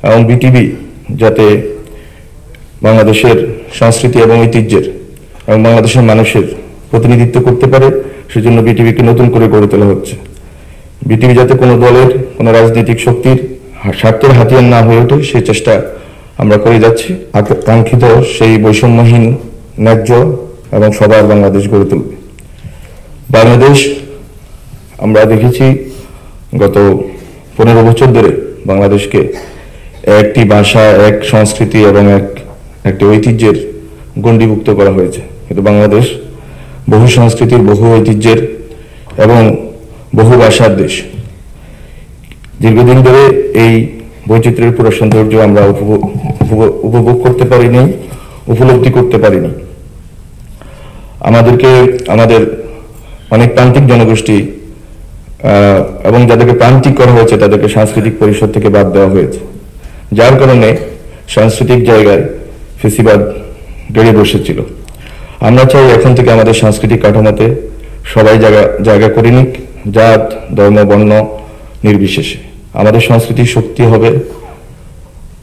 এবং বিটিভি যাতে বাংলাদেশের সংস্কৃতি এবং ঐতিহ্যের এবং বাংলাদেশের মানুষের প্রতিনিধিত্ব করতে পারে, সেজন্য বিটিভিকে নতুন করে গড়ে তোলা হচ্ছে। বিটিভি যাতে কোনো দলের, কোনো রাজনৈতিক শক্তির স্বার্থের হাতিয়ার না হয়ে ওঠে, সেই চেষ্টা আমরা করে যাচ্ছি। কাঙ্ক্ষিত সেই বৈষম্যহীন, ন্যায্য এবং সবার বাংলাদেশ গড়ে তুলবে। বাংলাদেশ আমরা দেখেছি গত 15 বছর ধরে বাংলাদেশকে একটি ভাষা, এক সংস্কৃতি এবং একটি ঐতিহ্যের গণ্ডিভুক্ত করা হয়েছে। কিন্তু বাংলাদেশ বহু সংস্কৃতির, বহু ঐতিহ্যের এবং বহু ভাষার দেশ। দীর্ঘদিন ধরে এই বৈচিত্র্যের পুরো সৌন্দর্য আমরা উপভোগ করতে পারিনি, উপলব্ধি করতে পারিনি। আমাদের অনেক প্রান্তিক জনগোষ্ঠী এবং যাদেরকে প্রান্তিক করা হয়েছে তাদেরকে সাংস্কৃতিক পরিষদ থেকে বাদ দেওয়া হয়েছে, যার কারণে সাংস্কৃতিক জায়গায় ফেসিবাদ গড়ে বসেছিল। আমরা চাই এখন থেকে আমাদের সাংস্কৃতিক কাঠামোতে সবাই জায়গা করে নিক, জাত, ধর্ম, বর্ণ নির্বিশেষে। আমাদের সংস্কৃতির শক্তি হবে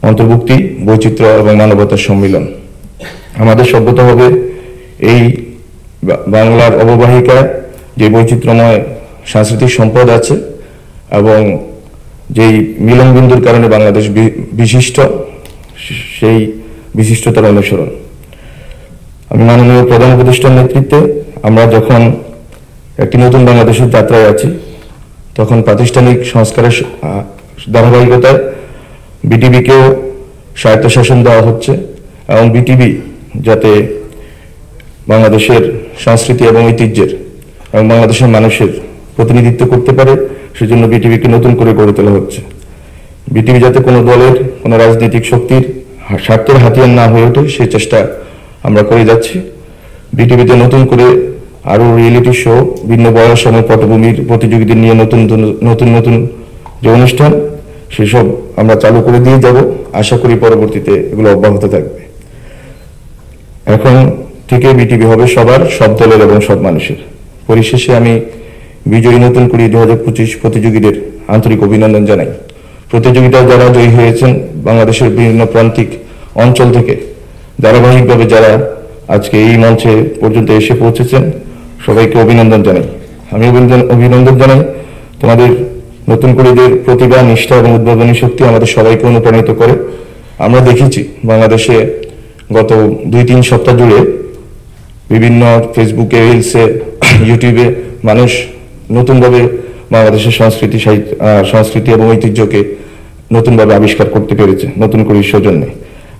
অন্তর্ভুক্তি, বৈচিত্র্য এবং মানবতার সম্মিলন। আমাদের সভ্যতা হবে এই বাংলার অববাহিকায় যে বৈচিত্র্যময় সাংস্কৃতিক সম্পদ আছে এবং যেই মিলনবিন্দুর কারণে বাংলাদেশ বিশিষ্ট, সেই বিশিষ্টতার অনুসরণ। আমি মাননীয় প্রধান উপদেষ্টার নেতৃত্বে আমরা যখন একটি নতুন বাংলাদেশের যাত্রায় আছি, তখন প্রাতিষ্ঠানিক সংস্কারের ধারাবাহিকতায় বিটিভিকেও স্বায়ত্তশাসন দেওয়া হচ্ছে এবং বিটিভি যাতে বাংলাদেশের সংস্কৃতি এবং ঐতিহ্যের এবং বাংলাদেশের মানুষের প্রতিনিধিত্ব করতে পারে, সেজন্য বিটিভিকে নতুন করে গড়ে তোলা হচ্ছে। বিটিভি যাতে কোনো দলের, কোনো রাজনৈতিক শক্তির স্বার্থের হাতিয়ার না হয়ে ওঠে, সেই চেষ্টা আমরা করে যাচ্ছি। বিটিভিতে নতুন করে আরো রিয়েলিটি শো, ভিন্ন বয়স এবং পটভূমির প্রতিযোগীদের নিয়ে নতুন যে অনুষ্ঠান, সেসব আমরা চালু করে দিয়ে যাব। আশা করি পরবর্তীতে এগুলো অব্যাহত থাকবে। এখন থেকে বিটিভি হবে সবার, সব দলের এবং সব মানুষের। পরিশেষে আমি বিজয়ী নতুন কুড়ি 2025 প্রতিযোগীদের আন্তরিক অভিনন্দন জানাই। প্রতিযোগিতায় যারা জয়ী হয়েছেন বাংলাদেশের বিভিন্ন প্রান্তিক অঞ্চল থেকে, ধারাবাহিকভাবে যারা আজকে এই মঞ্চে পর্যন্ত এসে পৌঁছেছেন, সবাইকে অভিনন্দন জানাই। আমি অভিনন্দন জানাই তোমাদের নতুন কুড়িদের প্রতিভা, নিষ্ঠা এবং উদ্ভাবনী শক্তি আমাদের সবাইকে অনুপ্রাণিত করে। আমরা দেখেছি বাংলাদেশে গত 2-3 সপ্তাহ জুড়ে বিভিন্ন ফেসবুকে, রিলসে, ইউটিউবে মানুষ নতুনভাবে বাংলাদেশের সংস্কৃতি এবং ঐতিহ্যকে নতুনভাবে আবিষ্কার করতে পেরেছে নতুন করে সৌজন্যে।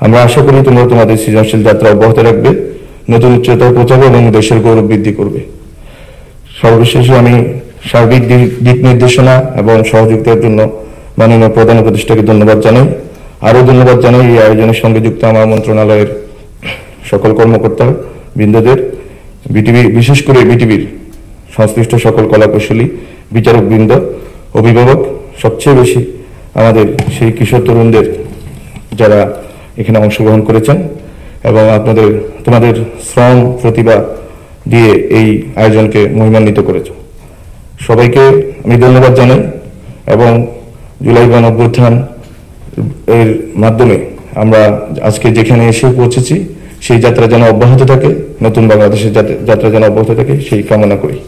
আমরা আশা করি তোমরা তোমাদের সৃজনশীল যাত্রা অব্যাহত রাখবে, নতুন উচ্চতায় পৌঁছাবে এবং দেশের গৌরব বৃদ্ধি করবে। সর্বশেষে আমি সার্বিক দিক নির্দেশনা এবং সহযোগিতার জন্য মাননীয় প্রধান উপদেষ্টাকে ধন্যবাদ জানাই। আরও ধন্যবাদ জানাই এই আয়োজনের সঙ্গে যুক্ত আমার মন্ত্রণালয়ের সকল কর্মকর্তা বৃন্দদের, বিশেষ করে বিটিভির সংশ্লিষ্ট সকল কলাকুশলী, বিচারক বৃন্দ, অভিভাবক, সবচেয়ে বেশি আমাদের সেই কিশোর তরুণদের যারা এখানে অংশগ্রহণ করেছেন এবং তোমাদের শ্রম, প্রতিভা দিয়ে এই আয়োজনকে মহিমান্বিত করেছ। সবাইকে আমি ধন্যবাদ জানাই এবং জুলাই গণঅভ্যুত্থান এর মাধ্যমে আমরা আজকে যেখানে এসে পৌঁছেছি, সেই যাত্রা যেন অব্যাহত থাকে, নতুন বাংলাদেশের যাত্রা যেন অব্যাহত থাকে, সেই কামনা করি।